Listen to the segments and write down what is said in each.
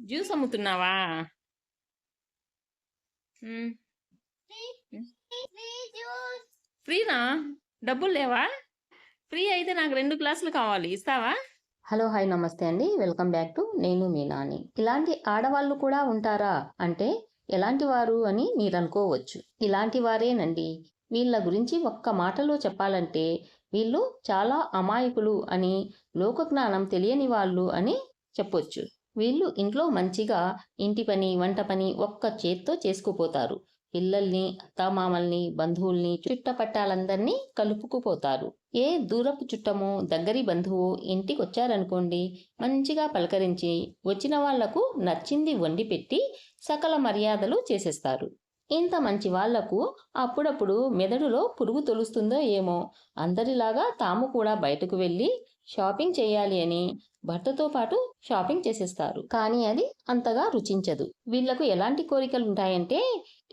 Juice అమ్ముతున్నావా? హ్మ్. ఫ్రీనా? డబ్బులు లేవా? ఫ్రీ అయితే నాకు 2 గ్లాసులు కావాలి. ఇస్తావా? హలో హాయ్ నమస్తే అండి. వెల్కమ్ బ్యాక్ టు నేను మీ నాని. ఇలాంటి ఆడవాళ్ళు కూడా ఉంటారా అంటే ఎలాంటి వారు అని మీరు అనుకోవచ్చు. ఇలాంటి వారేనండి. వీళ్ళ గురించి ఒక్క మాటలో చెప్పాలంటే వీళ్ళు చాలా అమాయకులు అని, లోకజ్ఞానం తెలియని వాళ్ళు అని చెప్పొచ్చు. వీళ్ళు ఇంట్లో మంచిగా ఇంటి పని, వంట పని ఒక్క చేత్తో చేసుకుపోతారు. పిల్లల్ని, అత్తామామల్ని, బంధువుల్ని, చుట్టపట్టాలందరినీ కలుపుకుపోతారు. ఏ దూరపు చుట్టమో, దగ్గరి బంధువు ఇంటికొచ్చారనుకోండి, మంచిగా పలకరించి, వచ్చిన వాళ్లకు నచ్చింది వండి పెట్టి, సకల మర్యాదలు చేసేస్తారు. ఇంత మంచి వాళ్లకు అప్పుడప్పుడు మెదడులో పురుగు తొలుస్తుందో ఏమో, అందరిలాగా తాము కూడా బయటకు వెళ్ళి షాపింగ్ చేయాలి అని భర్తతో పాటు షాపింగ్ చేసేస్తారు. కానీ అది అంతగా రుచించదు. వీళ్లకు ఎలాంటి కోరికలు ఉంటాయంటే,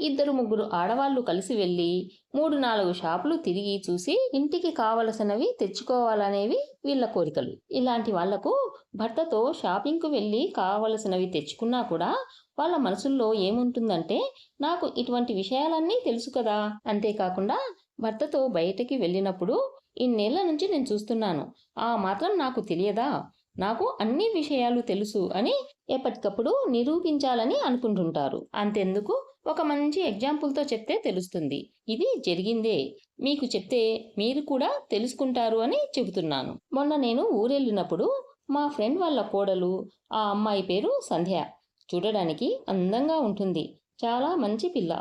ఇద్దరు ముగ్గురు ఆడవాళ్లు కలిసి వెళ్ళి 3-4 షాపులు తిరిగి చూసి ఇంటికి కావలసినవి తెచ్చుకోవాలనేవి వీళ్ళ కోరికలు. ఇలాంటి వాళ్లకు భర్తతో షాపింగ్కు వెళ్ళి కావలసినవి తెచ్చుకున్నా కూడా వాళ్ళ మనసుల్లో ఏముంటుందంటే, నాకు ఇటువంటి విషయాలన్నీ తెలుసు కదా. అంతేకాకుండా భర్తతో బయటకి వెళ్ళినప్పుడు ఇన్నేళ్ల నుంచి నేను చూస్తున్నాను, ఆ మాత్రం నాకు తెలియదా, నాకు అన్ని విషయాలు తెలుసు అని ఎప్పటికప్పుడు నిరూపించాలని అనుకుంటుంటారు. అంతెందుకు, ఒక మంచి ఎగ్జాంపుల్తో చెప్తే తెలుస్తుంది. ఇది జరిగిందే, మీకు చెప్తే మీరు కూడా తెలుసుకుంటారు అని చెబుతున్నాను. మొన్న నేను ఊరెళ్ళినప్పుడు మా ఫ్రెండ్ వాళ్ళ కోడలు, ఆ అమ్మాయి పేరు సంధ్య, చూడడానికి అందంగా ఉంటుంది. చాలా మంచి పిల్ల.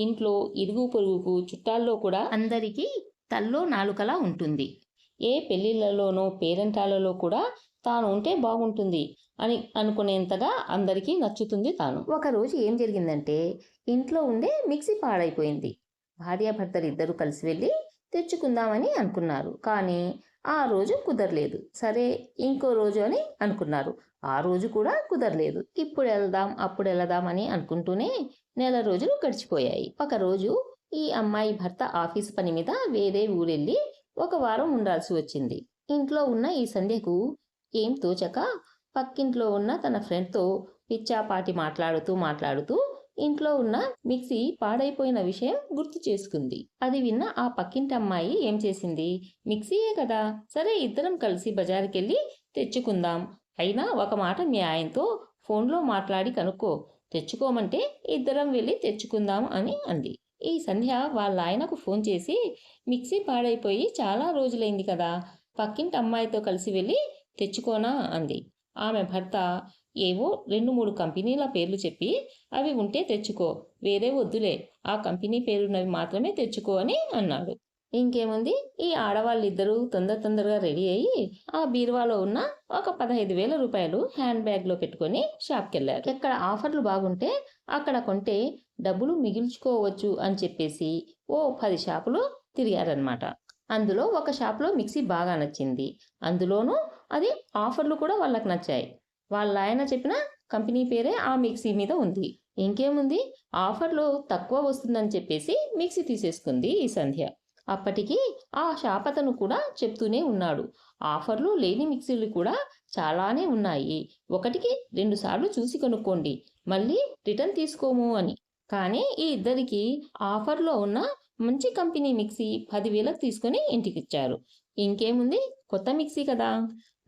ఇంట్లో ఇరుగు పొరుగుకు చుట్టాల్లో కూడా అందరికీ తల్లో నాలుకలా ఉంటుంది. ఏ పెళ్లిళ్లలోనో పేరంటాలలో కూడా తాను ఉంటే బాగుంటుంది అని అనుకునేంతగా అందరికీ నచ్చుతుంది తాను. ఒకరోజు ఏం జరిగిందంటే, ఇంట్లో ఉండే మిక్సీ పాడైపోయింది. భార్యాభర్తలు ఇద్దరు కలిసి వెళ్ళి తెచ్చుకుందామని అనుకున్నారు. కానీ ఆ రోజు కుదరలేదు. సరే ఇంకో రోజు అని అనుకున్నారు. ఆ రోజు కూడా కుదరలేదు. ఇప్పుడు వెళ్దాం, అప్పుడు వెళదాం అని అనుకుంటూనే నెల రోజులు గడిచిపోయాయి. ఒకరోజు ఈ అమ్మాయి భర్త ఆఫీస్ పని మీద వేరే ఊరెళ్ళి 1 వారం ఉండాల్సి వచ్చింది. ఇంట్లో ఉన్న ఈ సంధ్యకు ఏం తోచక పక్కింట్లో ఉన్న తన ఫ్రెండ్తో పిచ్చాపాటి మాట్లాడుతూ ఇంట్లో ఉన్న మిక్సీ పాడైపోయిన విషయం గుర్తు చేసుకుంది. అది విన్న ఆ పక్కింటి అమ్మాయి ఏం చేసింది, మిక్సీయే కదా, సరే ఇద్దరం కలిసి బజారుకెళ్ళి తెచ్చుకుందాం, అయినా ఒక మాట మీ ఆయనతో ఫోన్లో మాట్లాడి కనుక్కో, తెచ్చుకోమంటే ఇద్దరం వెళ్ళి తెచ్చుకుందాం అని అంది. ఈ సంధ్య వాళ్ళ ఆయనకు ఫోన్ చేసి, మిక్సీ పాడైపోయి చాలా రోజులైంది కదా, పక్కింటి అమ్మాయితో కలిసి వెళ్ళి తెచ్చుకోనా అంది. ఆమె భర్త ఏవో 2-3 కంపెనీల పేర్లు చెప్పి, అవి ఉంటే తెచ్చుకో, వేరే వద్దులే, ఆ కంపెనీ పేరున్నవి మాత్రమే తెచ్చుకో అని అన్నాడు. ఇంకేముంది, ఈ ఆడవాళ్ళిద్దరూ తొందరగా రెడీ అయ్యి ఆ బీరువాలో ఉన్న ఒక 15,000 రూపాయలు హ్యాండ్ బ్యాగ్లో పెట్టుకొని షాప్కెళ్లారు. ఎక్కడ ఆఫర్లు బాగుంటే అక్కడ కొంటే డబ్బులు మిగిల్చుకోవచ్చు అని చెప్పేసి ఓ 10 షాపులు తిరిగారనమాట. అందులో ఒక షాప్లో మిక్సీ బాగా నచ్చింది. అందులోనూ అది ఆఫర్లు కూడా వాళ్ళకి నచ్చాయి. వాళ్ళ ఆయన చెప్పిన కంపెనీ పేరే ఆ మిక్సీ మీద ఉంది. ఇంకేముంది, ఆఫర్లో తక్కువ వస్తుందని చెప్పేసి మిక్సీ తీసేసుకుంది ఈ సంధ్య. అప్పటికి ఆ షాపతను కూడా చెప్తూనే ఉన్నాడు, ఆఫర్లు లేని మిక్సీలు కూడా చాలానే ఉన్నాయి, ఒకటికి 2 సార్లు చూసి కొనుక్కోండి, మళ్ళీ రిటర్న్ తీసుకోము అని. కానీ ఈ ఇద్దరికి ఆఫర్లో ఉన్న మంచి కంపెనీ మిక్సీ 10,000కి తీసుకొని ఇంటికిచ్చారు. ఇంకేముంది, కొత్త మిక్సీ కదా,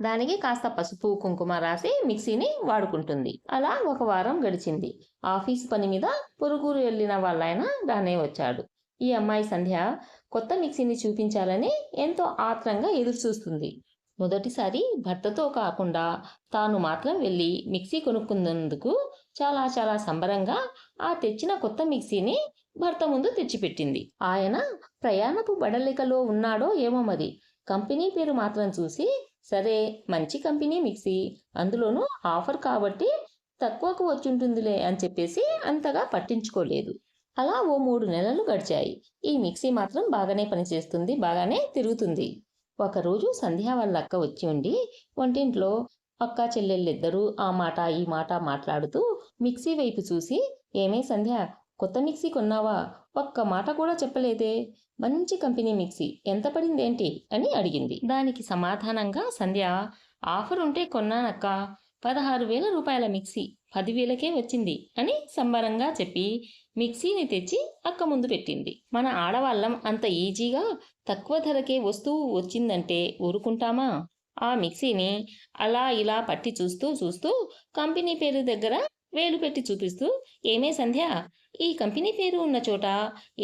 దానికి కాస్త పసుపు కుంకుమ రాసి మిక్సీని వాడుకుంటుంది. అలా 1 వారం గడిచింది. ఆఫీస్ పని మీద పొరుగురు వెళ్ళిన వాళ్ళాయన రానే వచ్చాడు. ఈ అమ్మాయి సంధ్య కొత్త మిక్సీని చూపించాలని ఎంతో ఆత్రంగా ఎదురుచూస్తుంది. మొదటిసారి భర్తతో కాకుండా తాను మాత్రం వెళ్ళి మిక్సీ కొనుక్కున్నందుకు చాలా సంబరంగా ఆ తెచ్చిన కొత్త మిక్సీని భర్త ముందు తెచ్చిపెట్టింది. ఆయన ప్రయాణపు బడలికలో ఉన్నాడో ఏమో మరి, కంపెనీ పేరు మాత్రం చూసి, సరే మంచి కంపెనీ మిక్సీ, అందులోనూ ఆఫర్ కాబట్టి తక్కువకు వచ్చుంటుందిలే అని చెప్పేసి అంతగా పట్టించుకోలేదు. అలా ఓ 3 నెలలు గడిచాయి. ఈ మిక్సీ మాత్రం బాగానే పనిచేస్తుంది, బాగానే తిరుగుతుంది. ఒకరోజు సంధ్య వాళ్ళ అక్క వచ్చి ఉండి వంటింట్లో అక్క చెల్లెళ్ళిద్దరూ ఆ మాట ఈ మాట మాట్లాడుతూ మిక్సీ వైపు చూసి, ఏమే సంధ్య, కొత్త మిక్సీ కొన్నావా, ఒక్క మాట కూడా చెప్పలేదే, మంచి కంపెనీ మిక్సీ, ఎంత పడిందేంటి అని అడిగింది. దానికి సమాధానంగా సంధ్య, ఆఫర్ ఉంటే కొన్నానక్క, 16,000 రూపాయల మిక్సీ 10,000కే వచ్చింది అని సంబరంగా చెప్పి మిక్సీని తెచ్చి అక్క ముందు పెట్టింది. మన ఆడవాళ్ళం అంత ఈజీగా తక్కువ ధరకే వస్తువు వచ్చిందంటే ఊరుకుంటామా? ఆ మిక్సీని అలా ఇలా పట్టి చూస్తూ కంపెనీ పేరు దగ్గర వేలు పెట్టి చూపిస్తూ, ఏమే సంధ్య, ఈ కంపెనీ పేరు ఉన్న చోట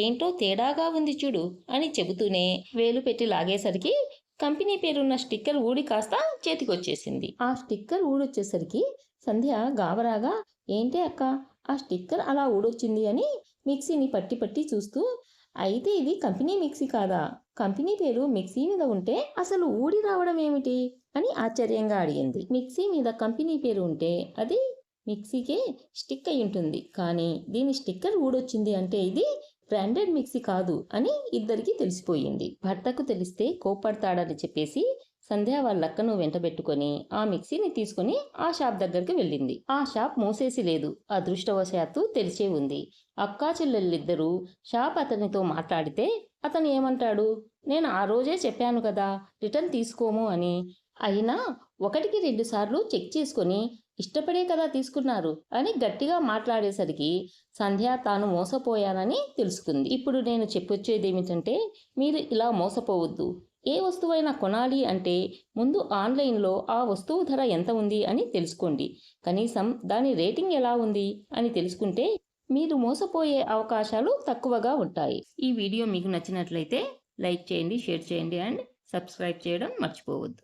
ఏంటో తేడాగా ఉంది చూడు అని చెబుతూనే వేలు పెట్టి లాగేసరికి కంపెనీ పేరున్న స్టిక్కర్ ఊడి కాస్త చేతికొచ్చేసింది. ఆ స్టిక్కర్ ఊడొచ్చేసరికి సంధ్య గాబరాగా, ఏంటే అక్క ఆ స్టిక్కర్ అలా ఊడొచ్చింది అని మిక్సీని పట్టి చూస్తూ, అయితే ఇది కంపెనీ మిక్సీ కాదా? కంపెనీ పేరు మిక్సీ మీద ఉంటే అసలు ఊడి రావడం ఏమిటి అని ఆశ్చర్యంగా అడిగింది. మిక్సీ మీద కంపెనీ పేరు ఉంటే అది మిక్సీకే స్టిక్ అయి ఉంటుంది, కానీ దీని స్టిక్కర్ ఊడొచ్చింది అంటే ఇది బ్రాండెడ్ మిక్సీ కాదు అని ఇద్దరికీ తెలిసిపోయింది. భర్తకు తెలిస్తే కోప్పడతాడని చెప్పేసి సంధ్య వాళ్ళక్కను వెంటబెట్టుకొని ఆ మిక్సీని తీసుకుని ఆ షాప్ దగ్గరికి వెళ్ళింది. ఆ షాప్ మూసేసి లేదు, అదృష్టవశాత్తు తెరిచే ఉంది. అక్కా చెల్లెళ్ళిద్దరూ షాప్ అతనితో మాట్లాడితే అతను ఏమంటాడు, నేను ఆ రోజే చెప్పాను కదా రిటర్న్ తీసుకోము అని. అయినా 1కి 2 సార్లు చెక్ చేసుకొని ఇష్టపడే కదా తీసుకున్నారు అని గట్టిగా మాట్లాడేసరికి సంధ్య తాను మోసపోయానని తెలుసుకుంది. ఇప్పుడు నేను చెప్పొచ్చేదేమిటంటే, మీరు ఇలా మోసపోవద్దు. ఏ వస్తువైనా కొనాలి అంటే ముందు ఆన్లైన్లో ఆ వస్తువు ధర ఎంత ఉంది అని తెలుసుకోండి. కనీసం దాని రేటింగ్ ఎలా ఉంది అని తెలుసుకుంటే మీరు మోసపోయే అవకాశాలు తక్కువగా ఉంటాయి. ఈ వీడియో మీకు నచ్చినట్లయితే లైక్ చేయండి, షేర్ చేయండి అండ్ సబ్స్క్రైబ్ చేయడం మర్చిపోవద్దు.